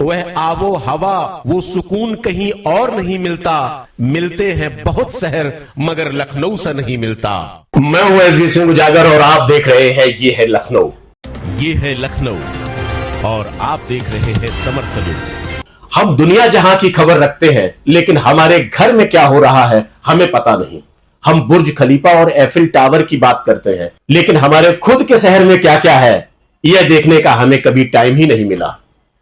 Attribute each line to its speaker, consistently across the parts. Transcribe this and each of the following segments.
Speaker 1: वह आबो हवा वो सुकून कहीं और नहीं मिलता, मिलते हैं बहुत शहर मगर लखनऊ सा नहीं मिलता।
Speaker 2: मैं हूं एसबी सिंह उजागर और आप देख रहे हैं ये है लखनऊ।
Speaker 1: ये है लखनऊ और आप देख रहे हैं समर सलून।
Speaker 2: हम दुनिया जहां की खबर रखते हैं, लेकिन हमारे घर में क्या हो रहा है हमें पता नहीं। हम बुर्ज खलीफा और एफिल टावर की बात करते हैं, लेकिन हमारे खुद के शहर में क्या क्या है यह देखने का हमें कभी टाइम ही नहीं मिला।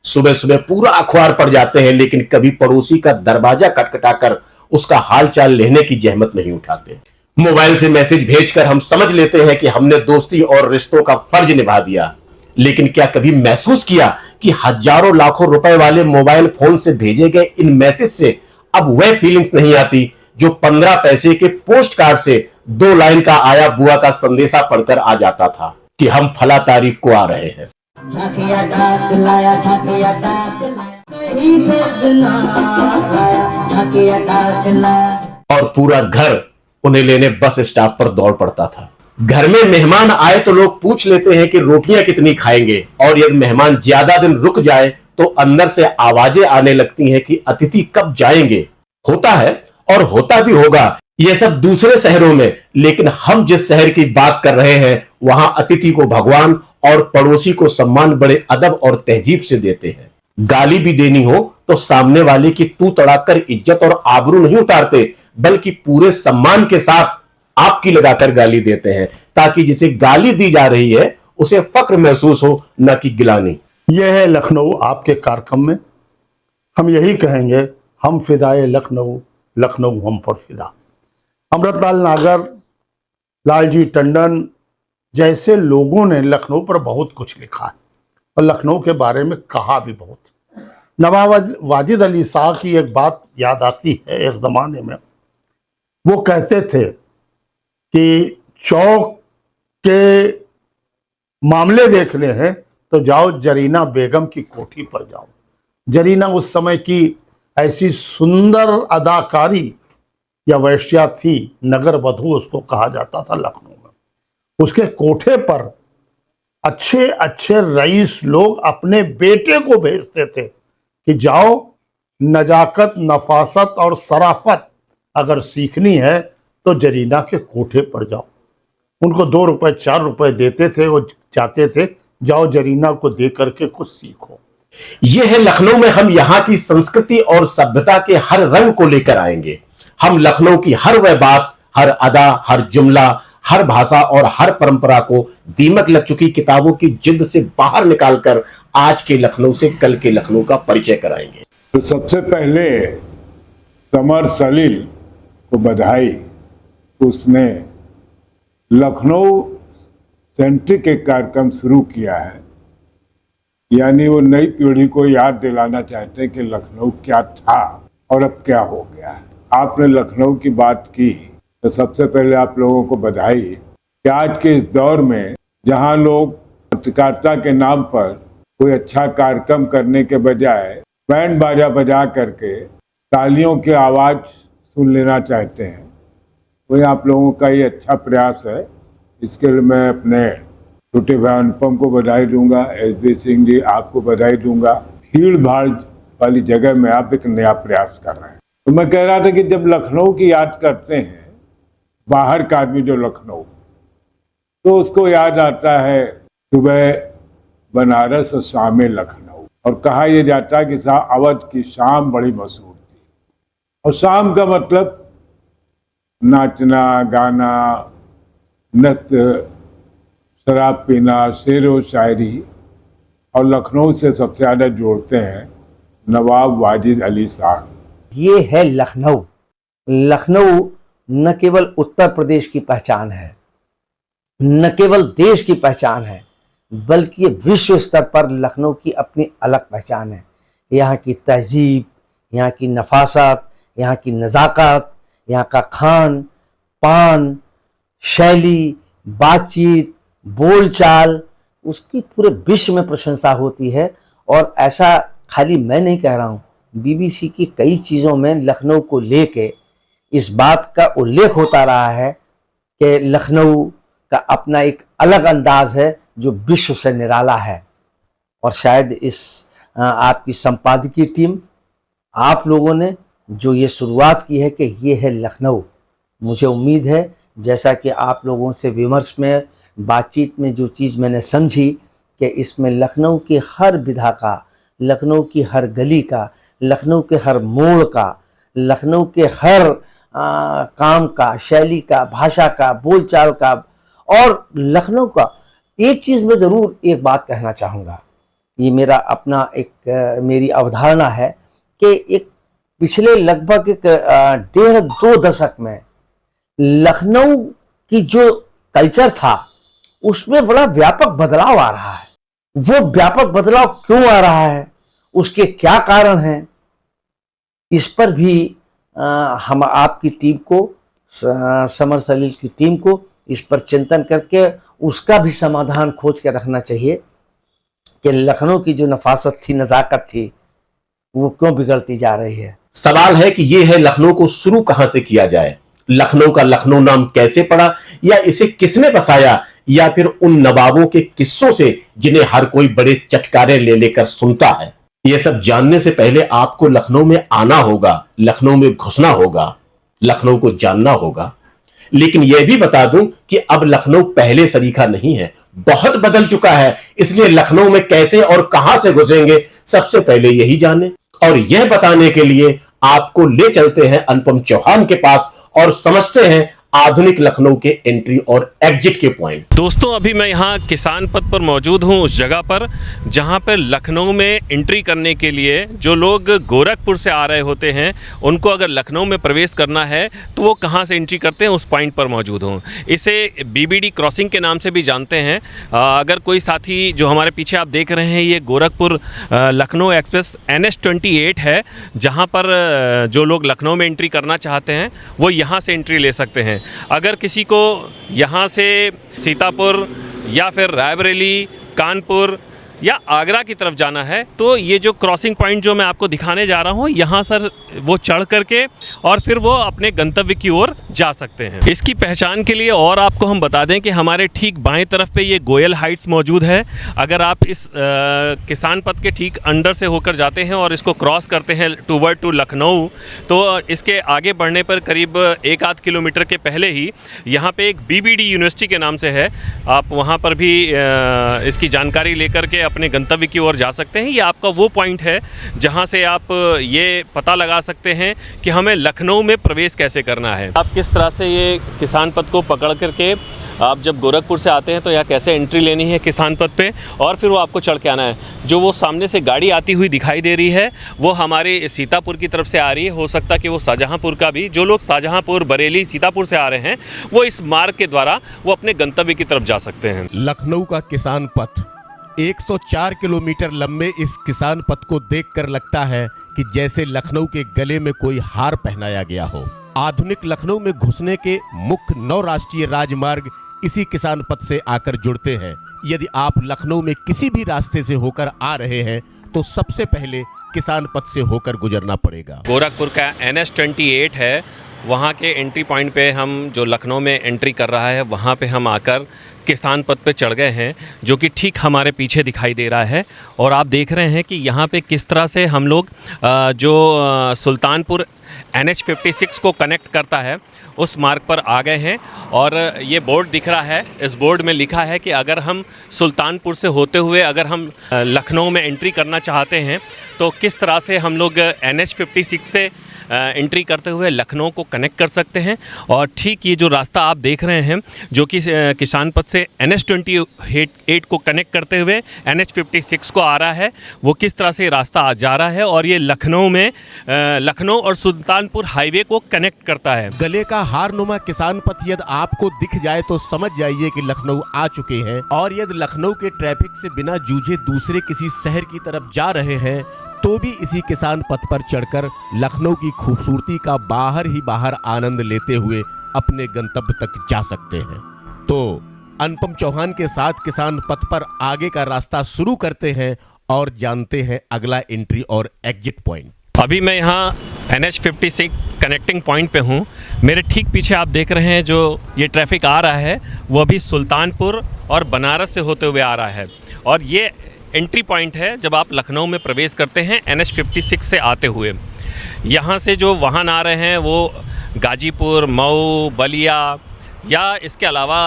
Speaker 2: सुबह सुबह पूरा अखबार पढ़ जाते हैं, लेकिन कभी पड़ोसी का दरवाजा खटखटाकर उसका हाल चाल लेने की जहमत नहीं उठाते। मोबाइल से मैसेज भेजकर हम समझ लेते हैं कि हमने दोस्ती और रिश्तों का फर्ज निभा दिया, लेकिन क्या कभी महसूस किया कि हजारों लाखों रुपए वाले मोबाइल फोन से भेजे गए इन मैसेज से अब वह फीलिंग्स नहीं आती जो 15 पैसे के पोस्ट कार्ड से 2 लाइन का आया बुआ का संदेशा पढ़कर आ जाता था कि हम फला तारीख को आ रहे हैं। और पूरा घर उन्हें लेने बस स्टॉप पर दौड़ पड़ता था। घर में मेहमान आए तो लोग पूछ लेते हैं कि रोटियां कितनी खाएंगे, और यदि मेहमान ज्यादा दिन रुक जाए तो अंदर से आवाजें आने लगती हैं कि अतिथि कब जाएंगे। होता है और होता भी होगा यह सब दूसरे शहरों में, लेकिन हम जिस शहर की बात कर रहे हैं वहां अतिथि को भगवान और पड़ोसी को सम्मान बड़े अदब और तहजीब से देते हैं। गाली भी देनी हो तो सामने वाले की तू तड़ाकर इज्जत और आबरू नहीं उतारते, बल्कि पूरे सम्मान के साथ आपकी लगाकर गाली देते हैं, ताकि जिसे गाली दी जा रही है उसे फक्र महसूस हो, न कि गिलानी।
Speaker 3: यह है लखनऊ। आपके कार्यक्रम में हम यही कहेंगे, हम फिदाए लखनऊ, लखनऊ हम पर फिदा। अमृतलाल नागर, लालजी टंडन जैसे लोगों ने लखनऊ पर बहुत कुछ लिखा है और लखनऊ के बारे में कहा भी बहुत। नवाब वाजिद अली शाह की एक बात याद आती है। एक ज़माने में वो कहते थे कि चौक के मामले देखने हैं तो जाओ जरीना बेगम की कोठी पर जाओ। जरीना उस समय की ऐसी सुंदर अदाकारी या वैश्या थी, नगर वधू उसको कहा जाता था लखनऊ में। उसके कोठे पर अच्छे अच्छे रईस लोग अपने बेटे को भेजते थे कि जाओ नजाकत, नफासत और सराफत अगर सीखनी है तो जरीना के कोठे पर जाओ। उनको 2 रुपए 4 रुपए देते थे, वो चाहते थे जाओ जरीना को दे करके कुछ सीखो।
Speaker 2: यह है लखनऊ में हम यहाँ की संस्कृति और सभ्यता के हर रंग को लेकर आएंगे। हम लखनऊ की हर वह बात, हर अदा, हर जुमला, हर भाषा और हर परंपरा को दीमक लग चुकी किताबों की जिल्द से बाहर निकालकर आज के लखनऊ से कल के लखनऊ का परिचय कराएंगे।
Speaker 4: तो सबसे पहले समर सलील को बधाई। उसने लखनऊ सेंट्रिक एक कार्यक्रम शुरू किया है, यानी वो नई पीढ़ी को याद दिलाना चाहते हैं कि लखनऊ क्या था और अब क्या हो गया है। आपने लखनऊ की बात की तो सबसे पहले आप लोगों को बधाई कि आज के इस दौर में जहां लोग पत्रकारिता के नाम पर कोई अच्छा कार्यक्रम करने के बजाय बैंड बाजा बजा करके तालियों की आवाज सुन लेना चाहते हैं, वही आप लोगों का ये अच्छा प्रयास है। इसके लिए मैं अपने छोटे भाई अनुपम को बधाई दूंगा, एसबी सिंह जी आपको बधाई दूंगा। भीड़ भाड़ वाली जगह में आप एक नया प्रयास कर रहे हैं। तो मैं कह रहा था कि जब लखनऊ की याद करते हैं, बाहर का आदमी जो लखनऊ, तो उसको याद आता है सुबह बनारस और शाम लखनऊ। और कहा यह जाता है कि अवध की शाम बड़ी मशहूर थी। और शाम का मतलब नाचना, गाना, नृत्य, शराब पीना, शेर व शायरी। और लखनऊ से सबसे ज़्यादा जोड़ते हैं नवाब वाजिद अली शाह।
Speaker 5: ये है लखनऊ। लखनऊ न केवल उत्तर प्रदेश की पहचान है, न केवल देश की पहचान है, बल्कि ये विश्व स्तर पर लखनऊ की अपनी अलग पहचान है। यहाँ की तहजीब, यहाँ की नफासत, यहाँ की नज़ाकत, यहाँ का खान पान, शैली, बातचीत, बोलचाल, उसकी पूरे विश्व में प्रशंसा होती है। और ऐसा खाली मैं नहीं कह रहा हूँ, बीबीसी की कई चीज़ों में लखनऊ को लेके इस बात का उल्लेख होता रहा है कि लखनऊ का अपना एक अलग अंदाज है जो विश्व से निराला है। और शायद इस आपकी संपादकीय टीम, आप लोगों ने जो ये शुरुआत की है कि ये है लखनऊ। मुझे उम्मीद है जैसा कि आप लोगों से विमर्श में बातचीत में जो चीज़ मैंने समझी कि इसमें लखनऊ की हर विधा का, लखनऊ की हर गली का, लखनऊ के हर मोड़ का, लखनऊ के हर काम का, शैली का, भाषा का, बोलचाल का और लखनऊ का एक चीज़ में ज़रूर एक बात कहना चाहूँगा। ये मेरा अपना एक मेरी अवधारणा है कि एक पिछले लगभग एक 1.5-2 दशक में लखनऊ की जो कल्चर था उसमें बड़ा व्यापक बदलाव आ रहा है। वो व्यापक बदलाव क्यों आ रहा है, उसके क्या कारण हैं, इस पर भी हम आपकी टीम को, समर सलील की टीम को इस पर चिंतन करके उसका भी समाधान खोज के रखना चाहिए कि लखनऊ की जो नफासत थी, नज़ाकत थी, वो क्यों बिगड़ती जा रही है।
Speaker 2: सवाल है कि ये है लखनऊ को शुरू कहां से किया जाए, लखनऊ का लखनऊ नाम कैसे पड़ा, या इसे किसने बसाया, या फिर उन नवाबों के किस्सों से जिन्हें हर कोई बड़े चटकारे ले लेकर सुनता है। यह सब जानने से पहले आपको लखनऊ में आना होगा, लखनऊ में घुसना होगा, लखनऊ को जानना होगा। लेकिन यह भी बता दूं कि अब लखनऊ पहले सरीखा नहीं है, बहुत बदल चुका है। इसलिए लखनऊ में कैसे और कहां से घुसेंगे, सबसे पहले यही जाने। और यह बताने के लिए आपको ले चलते हैं अनुपम चौहान के पास और समझते हैं आधुनिक लखनऊ के एंट्री और एग्जिट के पॉइंट।
Speaker 6: दोस्तों, अभी मैं यहाँ किसान पथ पर मौजूद हूँ, उस जगह पर जहाँ पर लखनऊ में एंट्री करने के लिए जो लोग गोरखपुर से आ रहे होते हैं, उनको अगर लखनऊ में प्रवेश करना है तो वो कहाँ से एंट्री करते हैं, उस पॉइंट पर मौजूद हूँ। इसे बीबीडी क्रॉसिंग के नाम से भी जानते हैं। अगर कोई साथी जो हमारे पीछे आप देख रहे हैं, ये गोरखपुर लखनऊ एक्सप्रेस NH-28 है, जहाँ पर जो लोग लखनऊ में एंट्री करना चाहते हैं वो यहाँ से एंट्री ले सकते हैं। अगर किसी को यहाँ से सीतापुर या फिर रायबरेली, कानपुर या आगरा की तरफ जाना है तो ये जो क्रॉसिंग पॉइंट जो मैं आपको दिखाने जा रहा हूँ, यहाँ सर वो चढ़ करके और फिर वो अपने गंतव्य की ओर जा सकते हैं। इसकी पहचान के लिए और आपको हम बता दें कि हमारे ठीक बाएं तरफ पे ये गोयल हाइट्स मौजूद है। अगर आप इस किसान पथ के ठीक अंडर से होकर जाते हैं और इसको क्रॉस करते हैं टूवर्ड टू लखनऊ, तो इसके आगे बढ़ने पर करीब 1-8 किलोमीटर के पहले ही यहाँ पर एक BBD यूनिवर्सिटी के नाम से है। आप वहाँ पर भी इसकी जानकारी लेकर के अपने गंतव्य की ओर जा सकते हैं। ये आपका वो पॉइंट है जहां से आप ये पता लगा सकते हैं कि हमें लखनऊ में प्रवेश कैसे करना है। आप किस तरह से ये किसान पथ को पकड़ करके आप जब गोरखपुर से आते हैं तो यहाँ कैसे एंट्री लेनी है किसान पथ पे, और फिर वो आपको चढ़ के आना है। जो वो सामने से गाड़ी आती हुई दिखाई दे रही है वो हमारे सीतापुर की तरफ से आ रही है। हो सकता कि वो शाहजहांपुर का भी, जो लोग शाहजहांपुर, बरेली, सीतापुर से आ रहे हैं वो इस मार्ग के द्वारा वो अपने गंतव्य की तरफ जा सकते हैं।
Speaker 1: लखनऊ का किसान पथ 104 किलोमीटर लंबे इस किसान पथ को देखकर लगता है कि जैसे लखनऊ के गले में कोई हार पहनाया गया हो। आधुनिक लखनऊ में घुसने के मुख्य 9 राष्ट्रीय राजमार्ग इसी किसान पथ से आकर जुड़ते हैं। यदि आप लखनऊ में किसी भी रास्ते से होकर आ रहे हैं तो सबसे पहले किसान पथ से होकर गुजरना पड़ेगा।
Speaker 6: गोरखपुर का NH-28 है, वहाँ के एंट्री पॉइंट पे हम जो लखनऊ में एंट्री कर रहा है वहाँ पे हम आकर किसान पथ पे चढ़ गए हैं, जो कि ठीक हमारे पीछे दिखाई दे रहा है। और आप देख रहे हैं कि यहाँ पे किस तरह से हम लोग जो सुल्तानपुर NH-56 को कनेक्ट करता है उस मार्ग पर आ गए हैं। और ये बोर्ड दिख रहा है, इस बोर्ड में लिखा है कि अगर हम सुल्तानपुर से होते हुए अगर हम लखनऊ में एंट्री करना चाहते हैं तो किस तरह से हम लोग NH-56 से एंट्री करते हुए लखनऊ को कनेक्ट कर सकते हैं। और ठीक ये जो रास्ता आप देख रहे हैं जो कि किसान पथ से NH-28 को कनेक्ट करते हुए NH-56 को आ रहा है, वो किस तरह से रास्ता आ जा रहा है और ये लखनऊ में लखनऊ और सुल्तानपुर हाईवे को कनेक्ट करता है।
Speaker 1: गले का हारनुमा किसान पथ यदि आपको दिख जाए तो समझ जाइए कि लखनऊ आ चुके हैं। और यदि लखनऊ के ट्रैफिक से बिना जूझे दूसरे किसी शहर की तरफ जा रहे हैं तो भी इसी किसान पथ पर चढ़कर लखनऊ की खूबसूरती का बाहर ही बाहर आनंद लेते हुए अपने गंतव्य तक जा सकते हैं। तो अनुपम चौहान के साथ किसान पथ पर आगे का रास्ता शुरू करते हैं और जानते हैं अगला एंट्री और एग्जिट पॉइंट।
Speaker 6: अभी मैं यहाँ NH-56 कनेक्टिंग पॉइंट पे हूँ। मेरे ठीक पीछे आप देख रहे हैं जो ये ट्रैफिक आ रहा है वो अभी सुल्तानपुर और बनारस से होते हुए आ रहा है। और ये एंट्री पॉइंट है जब आप लखनऊ में प्रवेश करते हैं NH56 से आते हुए। यहाँ से जो वाहन आ रहे हैं वो गाजीपुर, मऊ, बलिया या इसके अलावा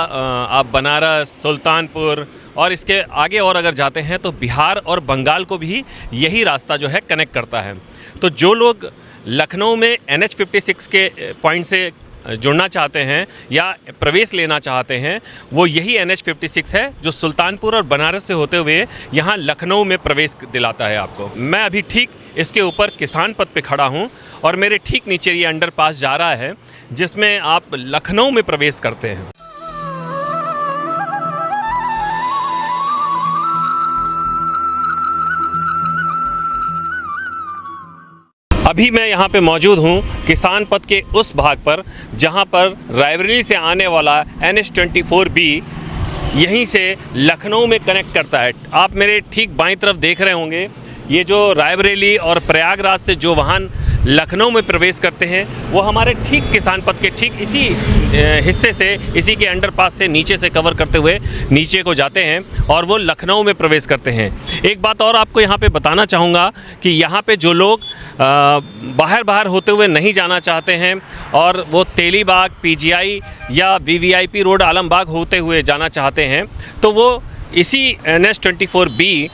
Speaker 6: आप बनारस, सुल्तानपुर और इसके आगे और अगर जाते हैं तो बिहार और बंगाल को भी यही रास्ता जो है कनेक्ट करता है। तो जो लोग लखनऊ में NH56 के पॉइंट से जुड़ना चाहते हैं या प्रवेश लेना चाहते हैं, वो यही NH56 है जो सुल्तानपुर और बनारस से होते हुए यहाँ लखनऊ में प्रवेश दिलाता है आपको। मैं अभी ठीक इसके ऊपर किसान पथ पे खड़ा हूँ और मेरे ठीक नीचे ये अंडरपास जा रहा है जिसमें आप लखनऊ में प्रवेश करते हैं। अभी मैं यहाँ पे मौजूद हूँ किसान पथ के उस भाग पर जहाँ पर रायबरेली से आने वाला NH24B यहीं से लखनऊ में कनेक्ट करता है। आप मेरे ठीक बाईं तरफ देख रहे होंगे, ये जो रायबरेली और प्रयागराज से जो वाहन लखनऊ में प्रवेश करते हैं वो हमारे ठीक किसान पथ के ठीक इसी हिस्से से, इसी के अंडरपास से नीचे से कवर करते हुए नीचे को जाते हैं और वो लखनऊ में प्रवेश करते हैं। एक बात और आपको यहाँ पे बताना चाहूँगा कि यहाँ पे जो लोग बाहर होते हुए नहीं जाना चाहते हैं और वो तेलीबाग, PGI या VVIP रोड आलमबाग होते हुए जाना चाहते हैं तो वो इसी NH24B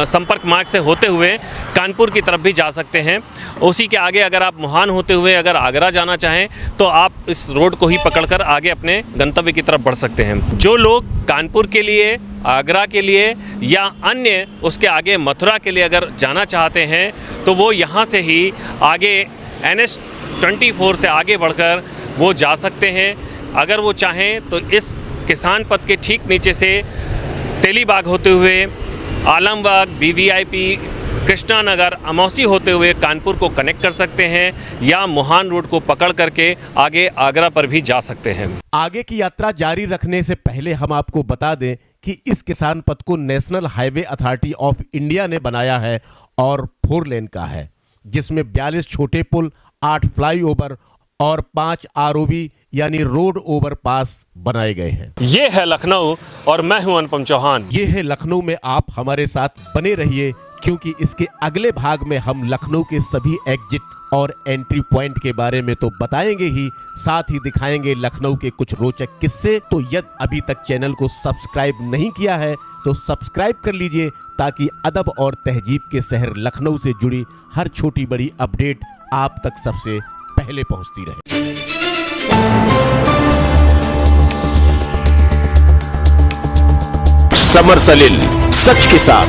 Speaker 6: संपर्क मार्ग से होते हुए कानपुर की तरफ भी जा सकते हैं। उसी के आगे अगर आप मुहान होते हुए अगर आगरा जाना चाहें तो आप इस रोड को ही पकड़कर आगे अपने गंतव्य की तरफ बढ़ सकते हैं। जो लोग कानपुर के लिए, आगरा के लिए या अन्य उसके आगे मथुरा के लिए अगर जाना चाहते हैं तो वो यहाँ से ही आगे NH24 से आगे बढ़कर वो जा सकते हैं। अगर वो चाहें तो इस किसान पथ के ठीक नीचे से तेलीबाग होते हुए आलमबाग, VVIP, कृष्णा नगर, अमौसी होते हुए कानपुर को कनेक्ट कर सकते हैं या मुहान रोड को पकड़ करके आगे आगरा पर भी जा सकते हैं।
Speaker 1: आगे की यात्रा जारी रखने से पहले हम आपको बता दें कि इस किसान पथ को national highway authority of India ने बनाया है और 4 लेन का है, जिसमें 42 छोटे पुल, 8 फ्लाईओवर और 5 ROB यानी रोड ओवर पास बनाए गए हैं।
Speaker 6: ये है लखनऊ और मैं हूं अनुपम चौहान।
Speaker 1: ये है लखनऊ में, आप हमारे साथ बने रहिए क्योंकि इसके अगले भाग में हम लखनऊ के सभी एग्जिट और एंट्री पॉइंट के बारे में तो बताएंगे ही, साथ ही दिखाएंगे लखनऊ के कुछ रोचक किस्से। तो यदि अभी तक चैनल को सब्सक्राइब नहीं किया है तो सब्सक्राइब कर लीजिए ताकि अदब और तहजीब के शहर लखनऊ से जुड़ी हर छोटी बड़ी अपडेट आप तक सबसे पहले पहुंचती रहे।
Speaker 2: समर सलील, सच के साथ।